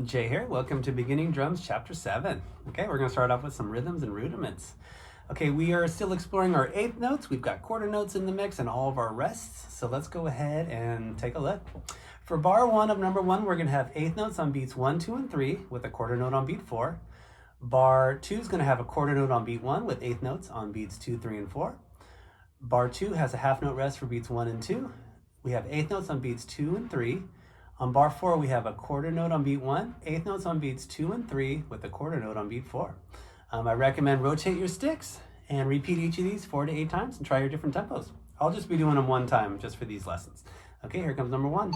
Jay here. Welcome to Beginning Drums Chapter 7. Okay, we're going to start off with some rhythms and rudiments. Okay, we are still exploring our eighth notes. We've got quarter notes in the mix and all of our rests. So let's go ahead and take a look. For bar 1 of number 1, we're going to have eighth notes on beats 1, 2, and 3 with a quarter note on beat 4. Bar 2 is going to have a quarter note on beat 1 with eighth notes on beats 2, 3, and 4. Bar 2 has a half note rest for beats 1 and 2. We have eighth notes on beats 2 and 3. On bar 4, we have a quarter note on beat 1, eighth notes on beats 2 and 3 with a quarter note on beat 4. I recommend rotate your sticks and repeat each of these 4 to 8 times and try your different tempos. I'll just be doing them one time just for these lessons. Okay, here comes number 1.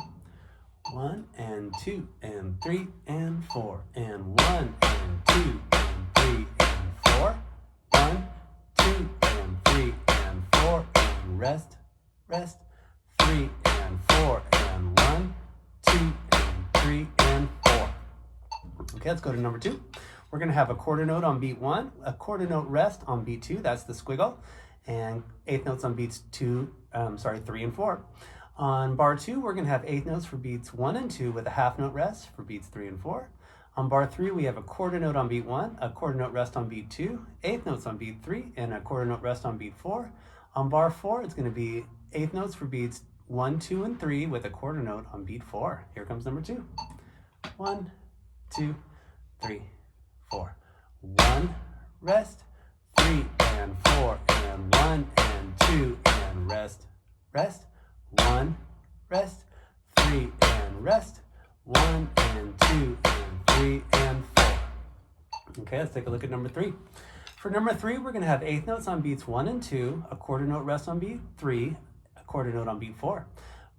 1 and 2 and 3 and 4 and 1 and 2 and 3 and 4. 1, 2 and 3 and 4 and rest, rest. 3 and 4 and 1, 2 and 3 and 4. Okay, let's go to number 2. We're going to have a quarter note on beat 1, a quarter note rest on beat 2, that's the squiggle, and eighth notes on beats 3 and 4. On bar 2, we're going to have eighth notes for beats 1 and 2 with a half note rest for beats 3 and 4. On bar 3, we have a quarter note on beat 1, a quarter note rest on beat 2, eighth notes on beat 3, and a quarter note rest on beat 4. On bar 4, it's going to be eighth notes for beats 1, 2, and 3 with a quarter note on beat 4. Here comes number 2. 1, 2, 3, 4. 1, rest, 3 and 4 and 1 and 2 and rest, rest. 1, rest, 3 and rest, 1 and 2 and 3 and 4. Okay, let's take a look at number 3. For number 3, we're going to have eighth notes on beats 1 and 2, a quarter note rest on beat 3, a quarter note on beat 4.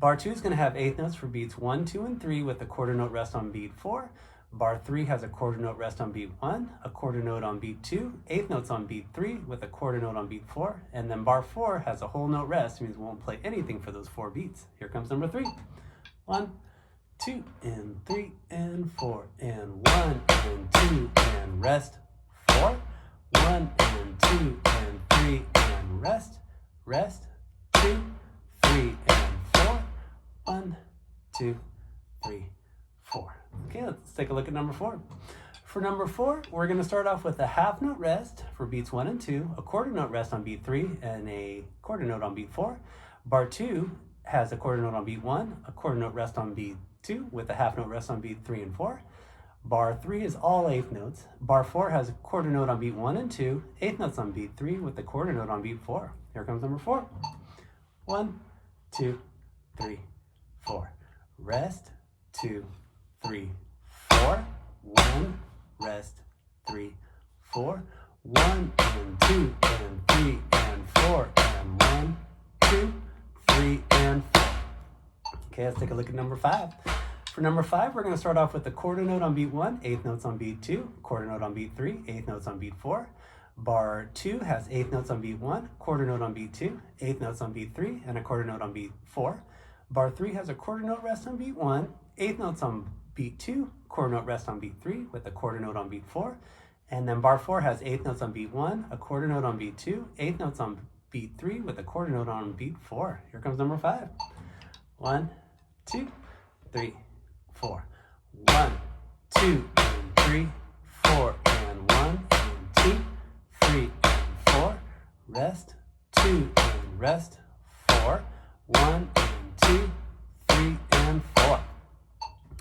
Bar 2 is going to have eighth notes for beats 1, 2, and 3 with a quarter note rest on beat 4. Bar 3 has a quarter note rest on beat 1, a quarter note on beat 2, eighth notes on beat 3 with a quarter note on beat 4, and then bar 4 has a whole note rest, means we won't play anything for those 4 beats. Here comes number 3. 1, 2, and 3, and 4, and 1, and 2, and rest, 4. 1, and 2, and 3, and rest, rest, 2, 3, and 4. 1, 2, 3, 4. Okay, let's take a look at number 4. For number 4, we're going to start off with a half note rest for beats 1 and 2, a quarter note rest on beat 3, and a quarter note on beat 4. Bar 2 has a quarter note on beat 1, a quarter note rest on beat 2 with a half note rest on beat 3 and 4. Bar 3 is all eighth notes. Bar 4 has a quarter note on beat 1 and 2, eighth notes on beat 3 with a quarter note on beat 4. Here comes number 4. 1, 2, 3, 4. Rest, 2, 3, 4. 1, rest, 3, 4. 1 and 2 and 3 and 4 and 1, 2, 3 and 4. Okay, let's take a look at number 5. For number 5, we're going to start off with a quarter note on beat 1, eighth notes on beat 2, quarter note on beat 3, eighth notes on beat 4. Bar 2 has eighth notes on beat 1, quarter note on beat 2, eighth notes on beat 3, and a quarter note on beat 4. Bar 3 has a quarter note rest on beat 1, eighth notes on beat 2, quarter note rest on beat 3 with a quarter note on beat 4. And then bar 4 has eighth notes on beat 1, a quarter note on beat 2, eighth notes on beat 3 with a quarter note on beat 4. Here comes number 5. 1, 2, 3, 4. 1, 2, and 3, 4, and 1, and 2, 3, and 4. Rest, 2, and rest, 4. 1, and 2, 3, and 4.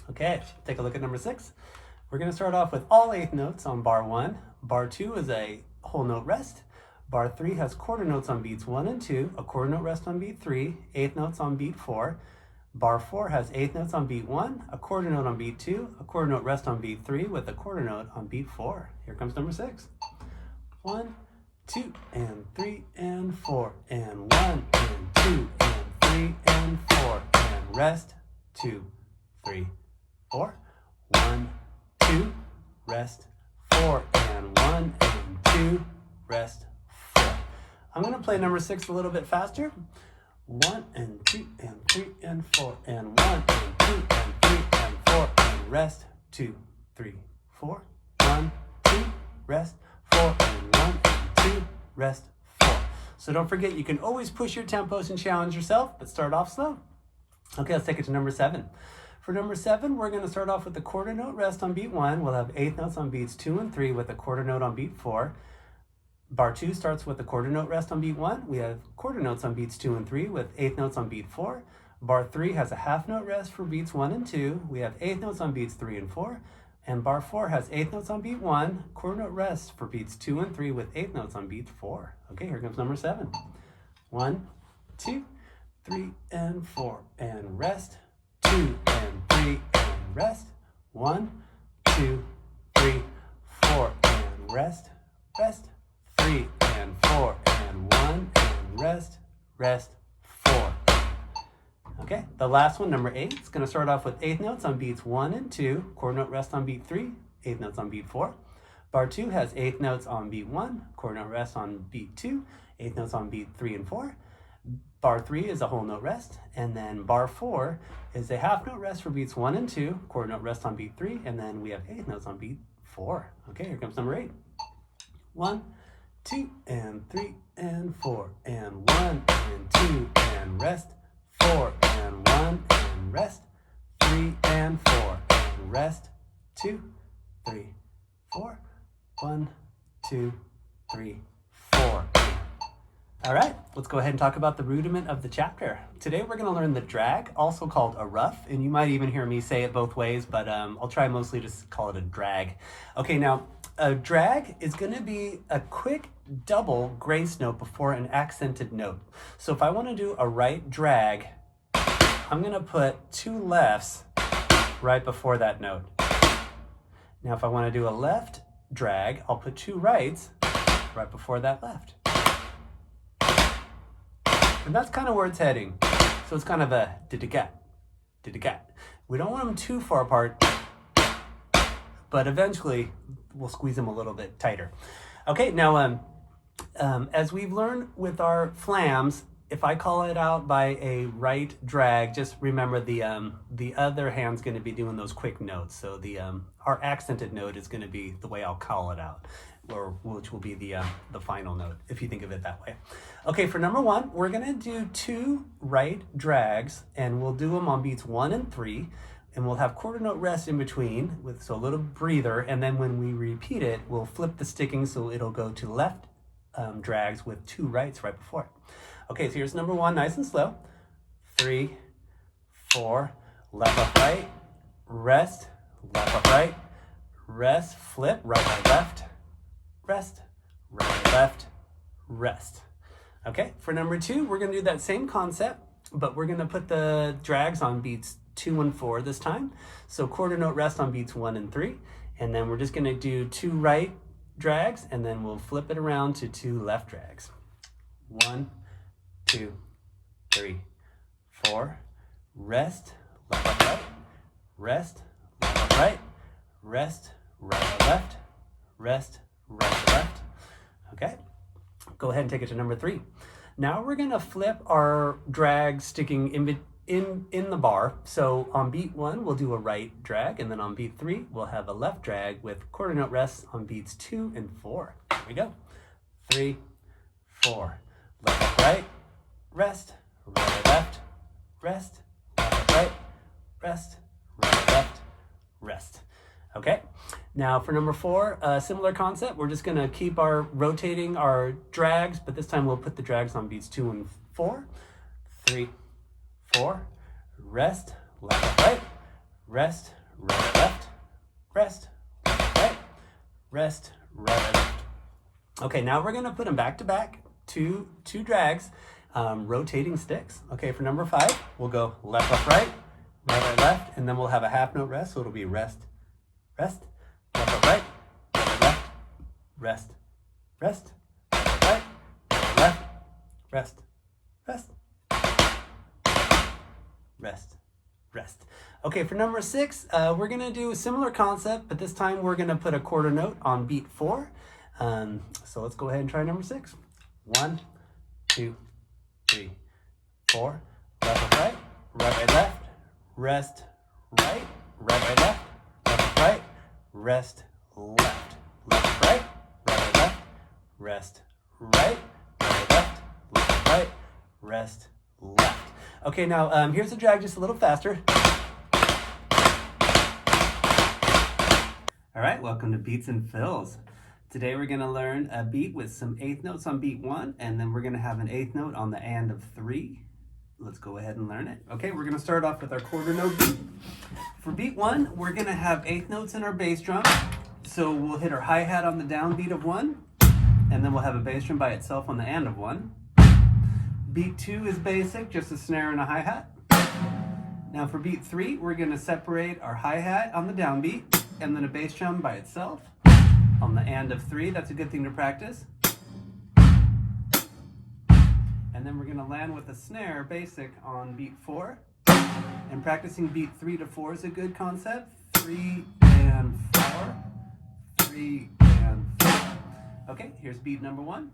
Okay, take a look at number 6. We're going to start off with all eighth notes on bar 1. Bar 2 is a whole note rest. Bar 3 has quarter notes on beats 1 and 2, a quarter note rest on beat 3, eighth notes on beat 4. Bar 4 has eighth notes on beat 1, a quarter note on beat 2, a quarter note rest on beat 3 with a quarter note on beat 4. Here comes number 6. 1, 2, and 3, and 4, and 1, and 2, and 3, and 4, and rest, 2, 3, 4. 1, 2, rest, 4, and 1, and 2, rest, 4. I'm going to play number 6 a little bit faster. 1, and 2, and 3, and 4, and 1, and 2, and 3, and 4, and rest, 2, 3, 4. 1, 2, rest, 4, and 1, and 2, rest, 4. So don't forget, you can always push your tempos and challenge yourself, but start off slow. Okay, let's take it to number 7. For number 7, we're going to start off with the quarter note rest on beat 1. We'll have eighth notes on beats 2 and 3 with a quarter note on beat 4. Bar 2 starts with the quarter note rest on beat 1. We have quarter notes on beats 2 and 3 with eighth notes on beat 4. Bar 3 has a half note rest for beats 1 and 2. We have eighth notes on beats 3 and 4. And bar 4 has eighth notes on beat 1, quarter note rest for beats 2 and 3 with eighth notes on beat 4. Okay, here comes number 7. 1, 2, 3, and 4, and rest. 2 and 3, and rest. 1, 2, 3, 4, and rest. Rest. 3 and 4, and 1, and rest. Rest. 4. Okay, the last one, number 8, is going to start off with eighth notes on beats 1 and 2, quarter note rest on beat 3, eighth notes on beat 4. Bar 2 has eighth notes on beat 1, quarter note rest on beat 2, eighth notes on beat 3 and 4. Bar 3 is a whole note rest, and then bar 4 is a half note rest for beats 1 and 2, quarter note rest on beat 3, and then we have eighth notes on beat 4. Okay, here comes number 8. 1, 2, and 3, and 4, and 1, and 2, and rest. 4 and 1, and rest. 3 and 4, and rest. 2, 3, 4. 1, 2, 3, 4. All right, let's go ahead and talk about the rudiment of the chapter. Today we're going to learn the drag, also called a rough, and you might even hear me say it both ways, but I'll try mostly to call it a drag. Okay, now a drag is going to be a quick double grace note before an accented note. So if I want to do a right drag, I'm going to put 2 lefts right before that note. Now if I want to do a left drag, I'll put 2 rights right before that left. And that's kind of where it's heading. So it's kind of a did-a-gat, did-a-gat. We don't want them too far apart, but eventually we'll squeeze them a little bit tighter. Okay, now as we've learned with our flams, if I call it out by a right drag, just remember the other hand's going to be doing those quick notes. So our accented note is going to be the way I'll call it out, or which will be the final note, if you think of it that way. Okay, for number 1, we're going to do 2 right drags, and we'll do them on beats 1 and 3, and we'll have quarter note rest in between, so a little breather, and then when we repeat it, we'll flip the sticking so it'll go to left drags with 2 rights right before it. Okay, so here's number 1, nice and slow. 3, 4, left, left, right, rest, left, left, right, rest, flip, right, right, left, rest, right, right, left, rest. Okay, for number 2, we're going to do that same concept, but we're going to put the drags on beats 2 and 4 this time. So quarter note rest on beats 1 and 3, and then we're just going to do 2 right drags, and then we'll flip it around to 2 left drags. 1, 2, 3, 4, rest, left, left, right, rest, left, left, right, rest, right, right, left, rest, right, right, left. Okay, go ahead and take it to number 3. Now we're going to flip our drag sticking in the bar. So on beat 1, we'll do a right drag, and then on beat 3, we'll have a left drag with quarter note rests on beats 2 and 4. Here we go. 3, 4, left, left, right, rest, right, right, left, rest, left, right, rest, right, right, left, rest. Okay, now for number 4, similar concept. We're just going to keep rotating our drags, but this time we'll put the drags on beats 2 and 4. 3, 4, rest, left, left, right, rest, right, right, left, rest, left, right, rest, right, right, left. Okay, now we're going to put them back to back, two drags, rotating sticks. Okay, for number 5, we'll go left, left, right, right, right, left, and then we'll have a half note rest, so it'll be rest, rest, left, left, right, right, right, left, rest, rest, left, right, right, left, rest, rest, rest, rest. Okay, for number 6, we're going to do a similar concept, but this time we're going to put a quarter note on beat 4. So let's go ahead and try number 6. 1, 2, 3, 4, left, left, right, right, right, left, rest, right, right, right, left, left, right, rest, left, left, right, right, left, rest, right, right, left, left, right, rest, left. Okay, now here's the drag just a little faster. All right, welcome to Beats and Fills. Today we're gonna learn a beat with some eighth notes on beat 1, and then we're gonna have an eighth note on the and of 3. Let's go ahead and learn it. Okay, we're gonna start off with our quarter note beat. For beat 1, we're gonna have eighth notes in our bass drum. So we'll hit our hi-hat on the downbeat of 1, and then we'll have a bass drum by itself on the and of 1. Beat 2 is basic, just a snare and a hi-hat. Now for beat 3, we're gonna separate our hi-hat on the downbeat, and then a bass drum by itself on the and of 3. That's a good thing to practice. And then we're gonna land with a snare basic on beat 4. And practicing beat 3 to 4 is a good concept. 3 and 4, 3 and 4. Okay, here's beat number 1.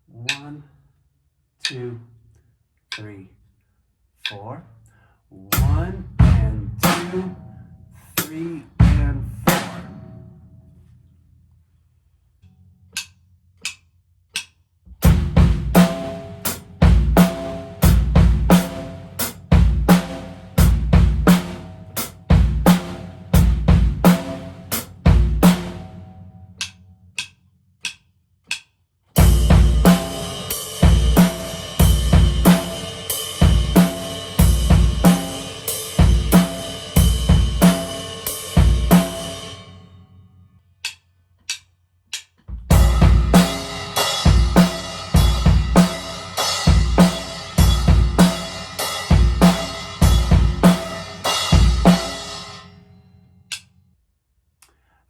1, 2, 3, 4. 1 and 2, 3 and 4.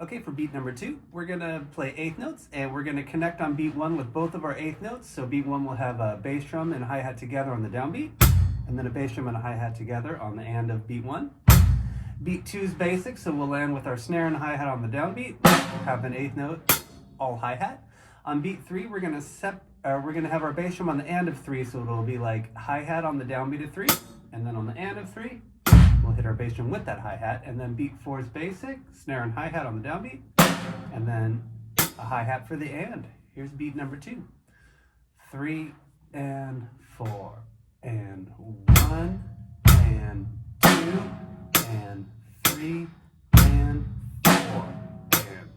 Okay, for beat number 2, we're gonna play eighth notes, and we're gonna connect on beat 1 with both of our eighth notes. So beat 1 will have a bass drum and hi-hat together on the downbeat, and then a bass drum and a hi-hat together on the and of beat 1. Beat 2 is basic, so we'll land with our snare and hi-hat on the downbeat, have an eighth note, all hi-hat. On beat 3, we're gonna have our bass drum on the and of 3, so it'll be like hi-hat on the downbeat of 3, and then on the and of 3, we'll hit our bass drum with that hi-hat. And then beat 4 is basic, snare and hi-hat on the downbeat, and then a hi-hat for the and. Here's beat number 2. 3 and 4, and 1 and 2 and 3 and 4 and.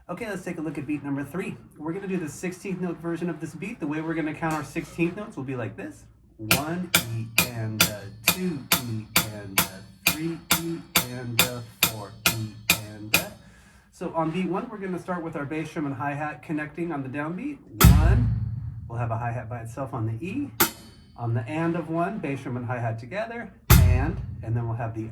Okay, let's take a look at beat number 3. We're going to do the 16th note version of this beat. The way we're going to count our 16th notes will be like this. 1 E and 2 E and 3 E and 4 E and. So on beat 1, we're going to start with our bass drum and hi-hat connecting on the downbeat. 1, we'll have a hi-hat by itself on the E. On the and of 1, bass drum and hi-hat together, and then we'll have the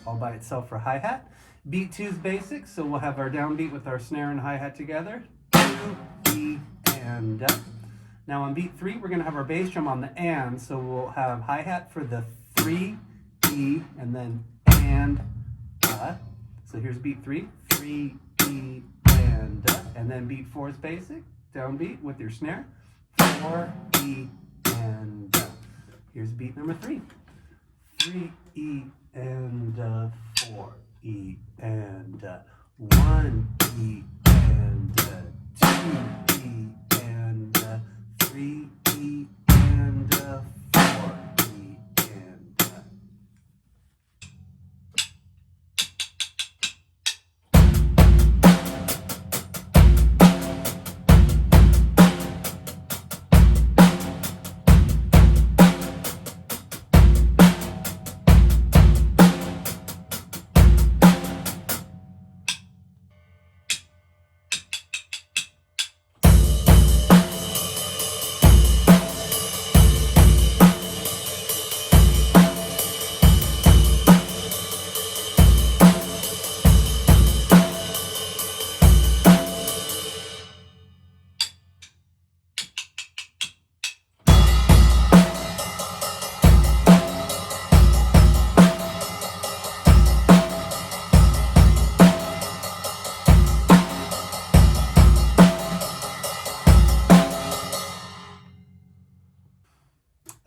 all by itself for hi-hat. Beat 2 is basic, so we'll have our downbeat with our snare and hi-hat together. 2, E, and Now on beat 3, we're going to have our bass drum on the and, so we'll have hi-hat for the 3, E, and then and. So here's beat 3, 3, E, and then beat 4 is basic, downbeat with your snare. 4, E, and here's beat number 3. 3, E, and 4. E and 1 E and 2 E and 3 E and 4 E and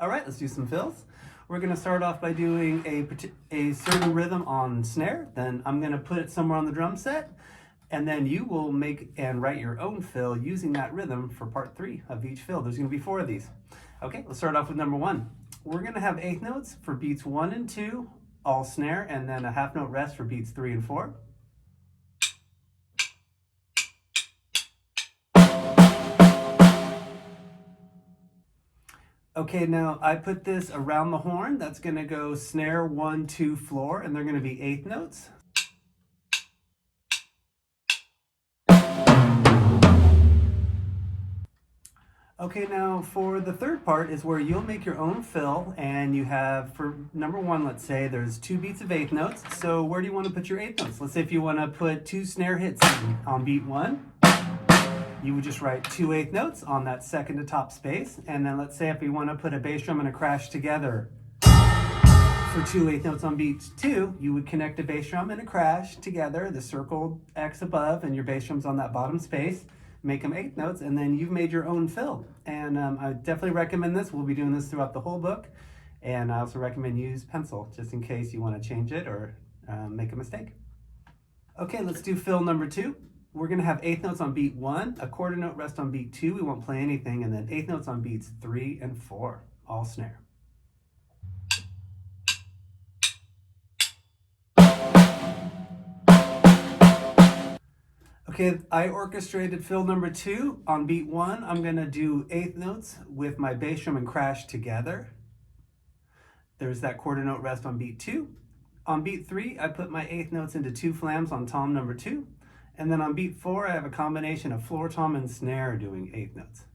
All right, let's do some fills. We're going to start off by doing a certain rhythm on snare. Then I'm going to put it somewhere on the drum set. And then you will make and write your own fill using that rhythm for part 3 of each fill. There's going to be 4 of these. Okay, let's start off with number 1. We're going to have eighth notes for beats 1 and 2, all snare, and then a half note rest for beats 3 and 4. Okay, now I put this around the horn. That's going to go snare 1, 2, floor, and they're going to be eighth notes. Okay, now for the third part is where you'll make your own fill, and you have, for number 1, let's say there's 2 beats of eighth notes. So where do you want to put your eighth notes? Let's say if you want to put 2 snare hits on beat 1, you would just write 2 eighth notes on that second to top space. And then let's say if you want to put a bass drum and a crash together for 2 eighth notes on beat 2, you would connect a bass drum and a crash together, the circled X above, and your bass drum's on that bottom space. Make them eighth notes, and then you've made your own fill. And I definitely recommend this. We'll be doing this throughout the whole book. And I also recommend you use pencil just in case you want to change it or make a mistake. Okay, let's do fill number 2. We're going to have eighth notes on beat 1, a quarter note rest on beat 2, we won't play anything, and then eighth notes on beats 3 and 4, all snare. Okay, I orchestrated fill number 2. On beat 1, I'm going to do eighth notes with my bass drum and crash together. There's that quarter note rest on beat 2. On beat 3, I put my eighth notes into 2 flams on tom number 2. And then on beat 4, I have a combination of floor tom and snare doing eighth notes.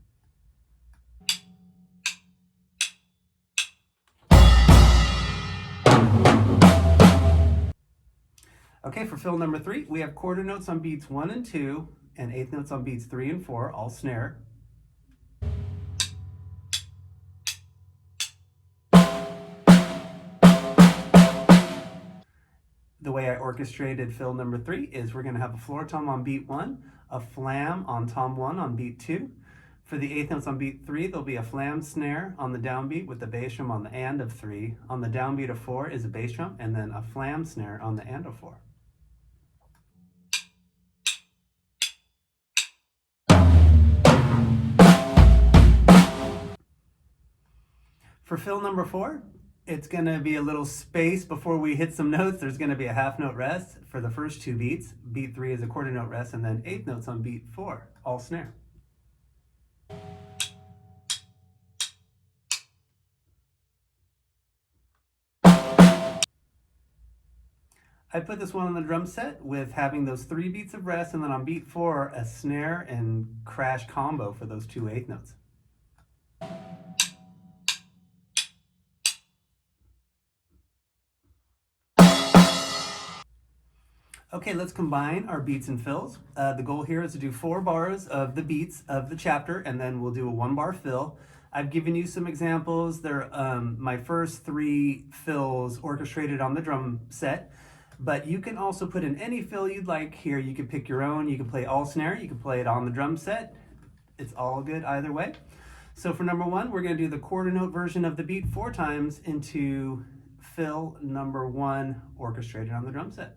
Okay, for fill number 3, we have quarter notes on beats 1 and 2, and eighth notes on beats 3 and 4, all snare. The way I orchestrated fill number 3 is we're going to have a floor tom on beat 1, a flam on tom 1 on beat 2. For the eighth notes on beat 3, there'll be a flam snare on the downbeat with the bass drum on the and of 3. On the downbeat of 4 is a bass drum, and then a flam snare on the and of 4. For fill number 4, it's going to be a little space before we hit some notes. There's going to be a half note rest for the first 2 beats. Beat 3 is a quarter note rest, and then eighth notes on beat 4, all snare. I put this one on the drum set with having those 3 beats of rest, and then on beat 4, a snare and crash combo for those 2 eighth notes. Okay, let's combine our beats and fills. The goal here is to do 4 bars of the beats of the chapter, and then we'll do a 1-bar fill. I've given you some examples. They're my first 3 fills orchestrated on the drum set, but you can also put in any fill you'd like here. You can pick your own. You can play all snare. You can play it on the drum set. It's all good either way. So for number 1, we're going to do the quarter note version of the beat 4 times into fill number 1 orchestrated on the drum set.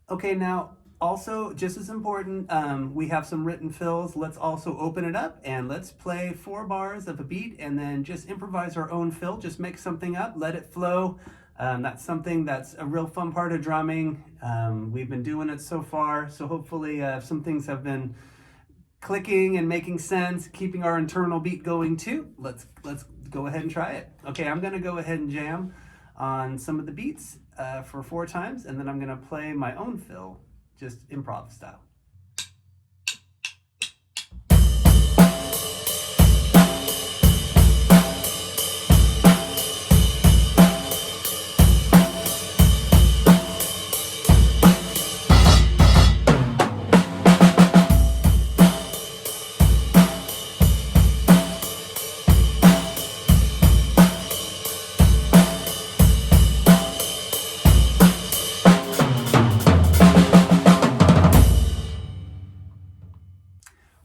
Okay, now Also, just as important, we have some written fills. Let's also open it up and let's play 4 bars of a beat and then just improvise our own fill. Just make something up, let it flow. That's something that's a real fun part of drumming. We've been doing it so far, so hopefully some things have been clicking and making sense, keeping our internal beat going too. Let's go ahead and try it. Okay, I'm gonna go ahead and jam on some of the beats for 4 times, and then I'm gonna play my own fill, just improv style.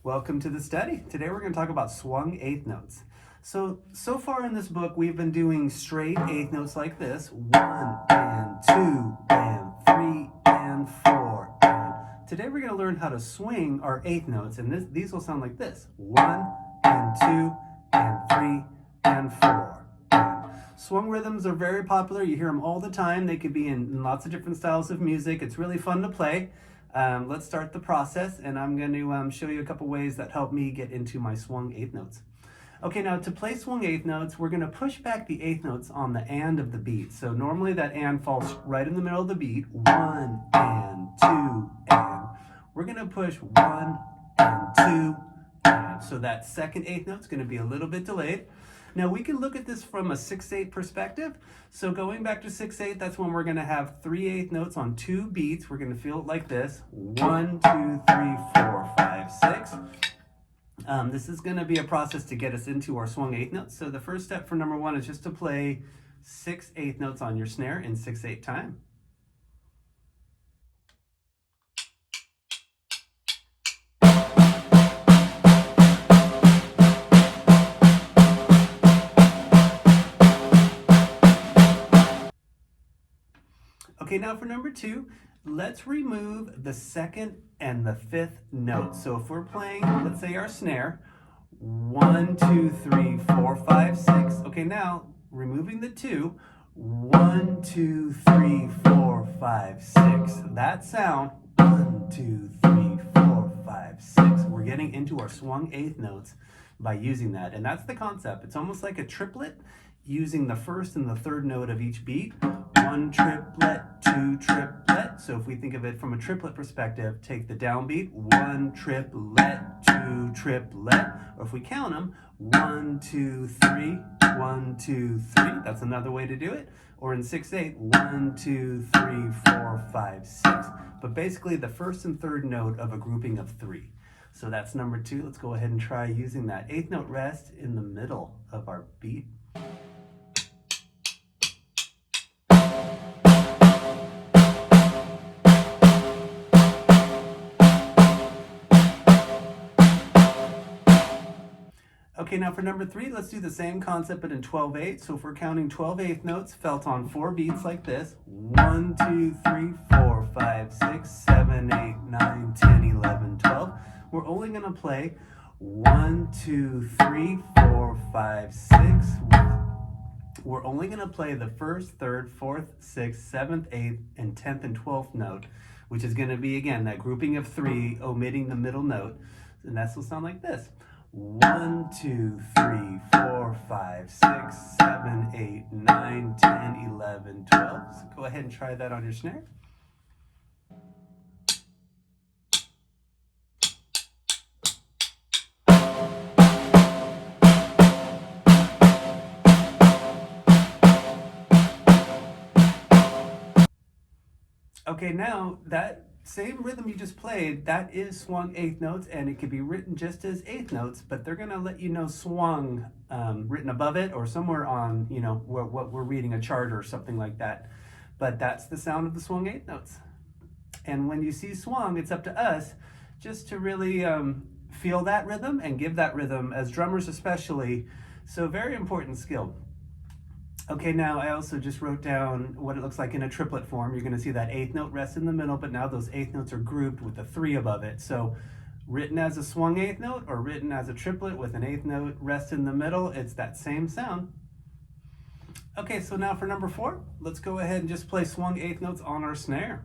Welcome to the study. Today we're going to talk about swung eighth notes. So far in this book, we've been doing straight eighth notes like this. 1 and 2 and 3 and 4. And today we're going to learn how to swing our eighth notes, and these will sound like this. 1 and 2 and 3 and 4. And swung rhythms are very popular. You hear them all the time. They could be in lots of different styles of music. It's really fun to play. Let's start the process, and I'm going to show you a couple ways that help me get into my swung eighth notes. Okay, now to play swung eighth notes, we're going to push back the eighth notes on the and of the beat. So normally that and falls right in the middle of the beat. 1 and 2 and. We're going to push 1 and 2 and. So that second eighth note is going to be a little bit delayed. Now we can look at this from a 6/8 perspective. So going back to 6/8, that's when we're going to have 3/8 notes on 2 beats. We're going to feel it like this. 1, 2, 3, 4, 5, 6. This is going to be a process to get us into our swung eighth notes. So the first step for number 1 is just to play 6/8 notes on your snare in 6/8 time. Okay, now for number 2, let's remove the 2nd and the 5th note. So if we're playing, let's say our snare, 1, 2, 3, 4, 5, 6. Okay, now removing the 2, 1, 2, 3, 4, 5, 6. That sound, 1, 2, 3, 4, 5, 6. We're getting into our swung eighth notes by using that. And that's the concept. It's almost like a triplet, using the 1st and the 3rd note of each beat. 1 triplet, 2 triplet. So if we think of it from a triplet perspective, take the downbeat, 1 triplet, 2 triplet. Or if we count them, 1, 2, 3, 1, 2, 3. That's another way to do it. Or in 6/8, 1, 2, 3, 4, 5, 6. But basically the 1st and 3rd note of a grouping of 3. So that's number 2. Let's go ahead and try using that eighth note rest in the middle of our beat. Okay, now for number 3, let's do the same concept but in 12/8. So if we're counting 12/8 notes felt on 4 beats like this, 1, 2, 3, 4, 5, 6, 7, 8, 9, 10, 11, 12. We're only going to play 1, 2, 3, 4, 5, 6. We're only going to play the 1st, 3rd, 4th, 6th, 7th, 8th, and 10th and 12th note, which is going to be, again, that grouping of 3, omitting the middle note. And that will sound like this. 1, 2, 3, 4, 5, 6, 7, 8, 9, 10, 11, 12. So go ahead and try that on your snare. Okay, now that same rhythm you just played, that is swung eighth notes, and it could be written just as eighth notes, but they're going to let you know swung written above it or somewhere on, you know, what we're reading, a chart or something like that. But that's the sound of the swung eighth notes. And when you see swung, it's up to us just to really feel that rhythm and give that rhythm, as drummers especially. So very important skill. Okay, now I also just wrote down what it looks like in a triplet form. You're going to see that eighth note rests in the middle, but now those eighth notes are grouped with a 3 above it. So written as a swung eighth note or written as a triplet with an eighth note rest in the middle, it's that same sound. Okay, so now for number 4, let's go ahead and just play swung eighth notes on our snare.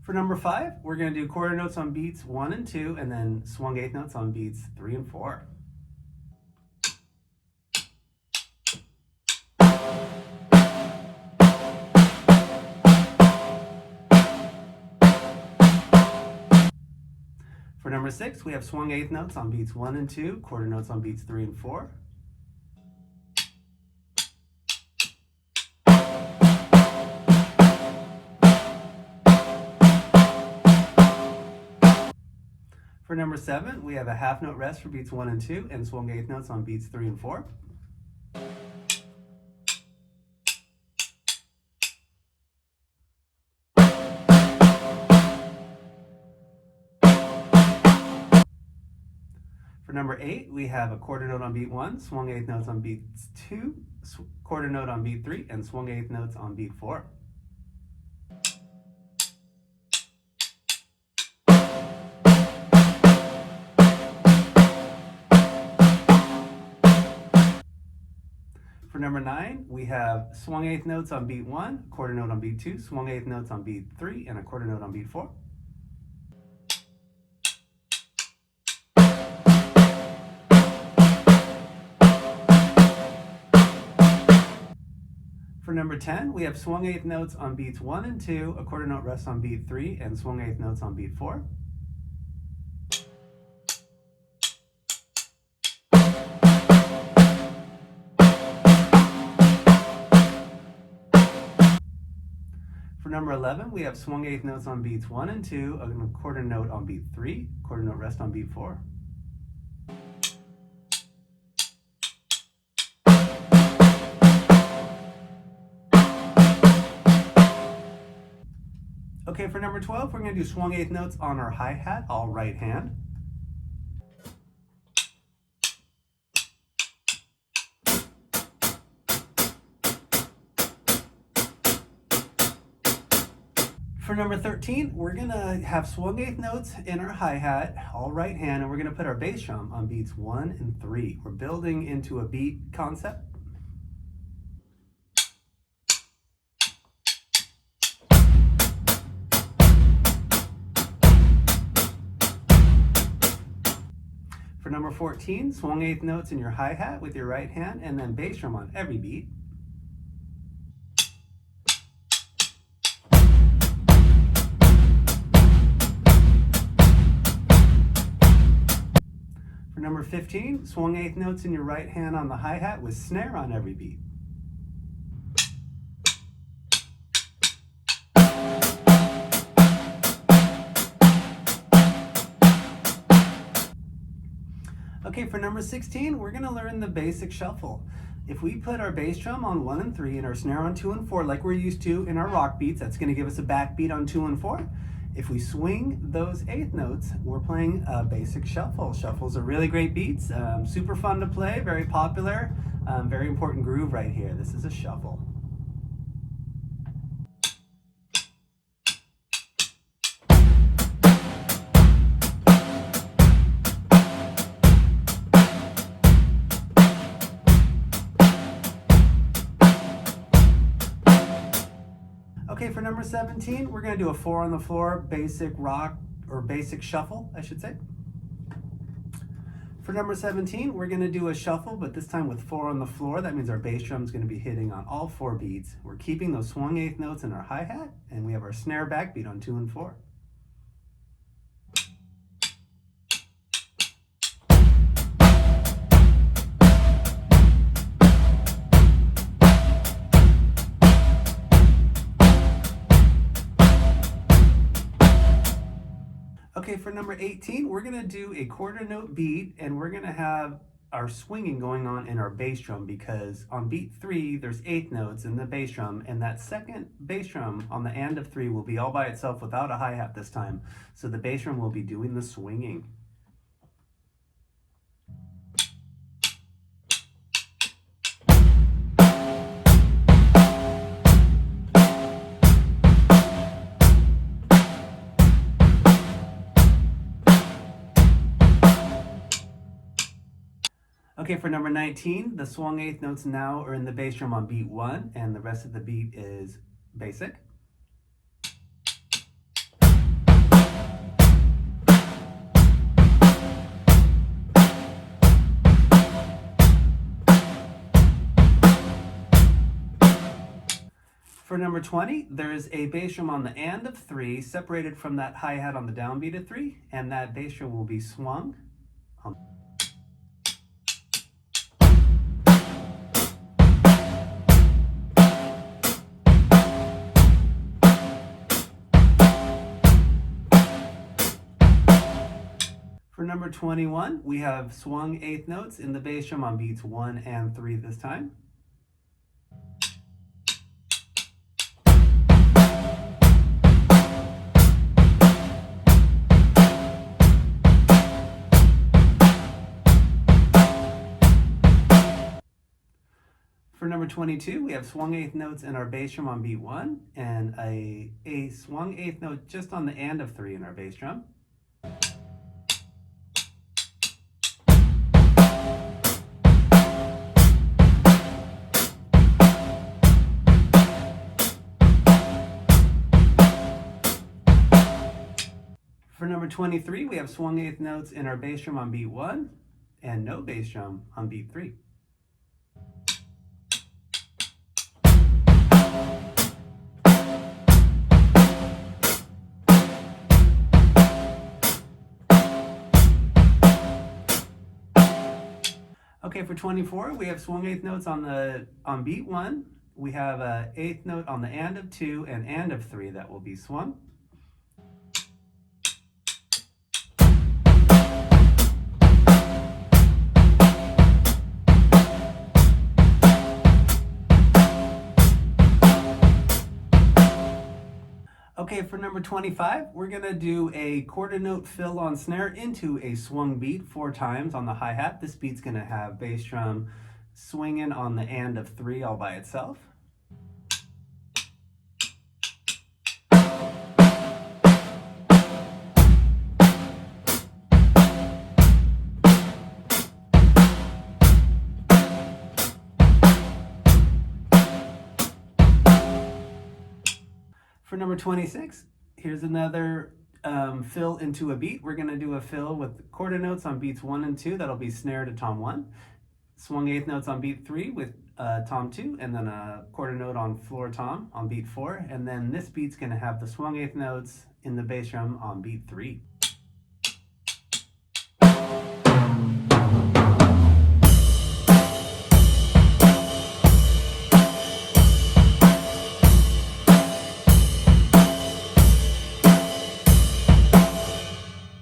For number 5, we're going to do quarter notes on beats 1 and 2, and then swung eighth notes on beats 3 and 4. For number 6, we have swung eighth notes on beats 1 and 2, quarter notes on beats 3 and 4. For number 7, we have a half note rest for beats 1 and 2 and swung eighth notes on beats 3 and 4. For number 8, we have a quarter note on beat 1, swung eighth notes on beats 2, quarter note on beat 3, and swung eighth notes on beat 4. For number 9, we have swung eighth notes on beat 1, quarter note on beat 2, swung eighth notes on beat 3, and a quarter note on beat 4. For number 10, we have swung eighth notes on beats 1 and 2, a quarter note rest on beat 3, and swung eighth notes on beat 4. For number 11, we have swung eighth notes on beats 1 and 2, a quarter note on beat 3, quarter note rest on beat 4. Okay, for number 12, we're going to do swung eighth notes on our hi-hat, all right hand. For number 13, we're going to have swung eighth notes in our hi-hat, all right hand, and we're going to put our bass drum on beats 1 and 3. We're building into a beat concept. For number 14, swung eighth notes in your hi-hat with your right hand, and then bass drum on every beat. For number 15, swung eighth notes in your right hand on the hi-hat with snare on every beat. Okay, for number 16, we're going to learn the basic shuffle. If we put our bass drum on 1 and 3 and our snare on 2 and 4 like we're used to in our rock beats, that's going to give us a backbeat on 2 and 4. If we swing those eighth notes, we're playing a basic shuffle. Shuffles are really great beats, super fun to play, very popular, very important groove right here. This is a shuffle. Okay, for number 17, we're going to do a 4 on the floor, basic rock, or basic shuffle, I should say. For number 17, we're going to do a shuffle, but this time with 4 on the floor. That means our bass drum is going to be hitting on all 4 beats. We're keeping those swung eighth notes in our hi-hat, and we have our snare backbeat on 2 and 4. Okay, for number 18, we're going to do a quarter note beat, and we're going to have our swinging going on in our bass drum, because on beat 3 there's eighth notes in the bass drum, and that second bass drum on the and of 3 will be all by itself without a hi-hat this time. So the bass drum will be doing the swinging. Okay, for number 19, the swung eighth notes now are in the bass drum on beat 1, and the rest of the beat is basic. For number 20, there is a bass drum on the and of 3 separated from that hi-hat on the downbeat of 3, and that bass drum will be swung. For number 21, we have swung eighth notes in the bass drum on beats 1 and 3 this time. For number 22, we have swung eighth notes in our bass drum on beat 1, and a swung eighth note just on the and of 3 in our bass drum. For number 23, we have swung eighth notes in our bass drum on beat 1, and no bass drum on beat 3. Okay, for 24, we have swung eighth notes on beat 1. We have an eighth note on the and of 2 and of 3 that will be swung. Okay, for number 25, we're gonna do a quarter note fill on snare into a swung beat 4 times on the hi-hat. This beat's gonna have bass drum swinging on the and of 3 all by itself. For number 26, here's another fill into a beat. We're gonna do a fill with quarter notes on beats 1 and 2. That'll be snare to tom 1. Swung eighth notes on beat 3 with tom 2, and then a quarter note on floor tom on beat 4. And then this beat's gonna have the swung eighth notes in the bass drum on beat 3.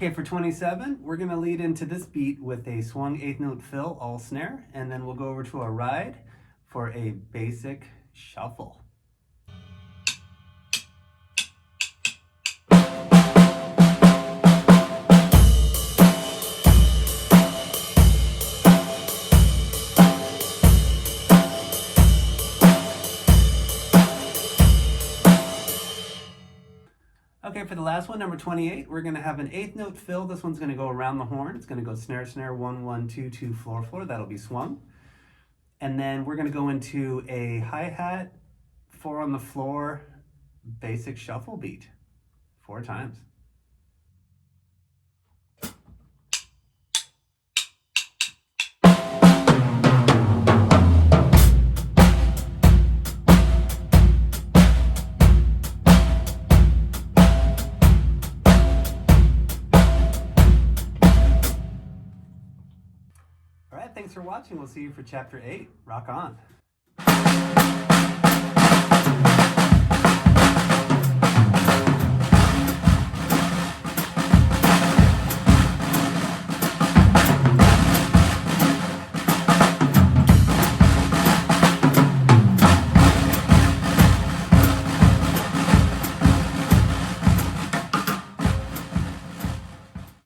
Okay, for 27, we're gonna lead into this beat with a swung eighth note fill, all snare, and then we'll go over to a ride for a basic shuffle. Okay, for the last one, number 28, we're gonna have an eighth note fill. This one's gonna go around the horn. It's gonna go snare, snare, 1, 1, 2, 2, floor, floor. That'll be swung. And then we're gonna go into a hi-hat, 4 on the floor, basic shuffle beat, 4 times. All right, thanks for watching. We'll see you for chapter 8. Rock on.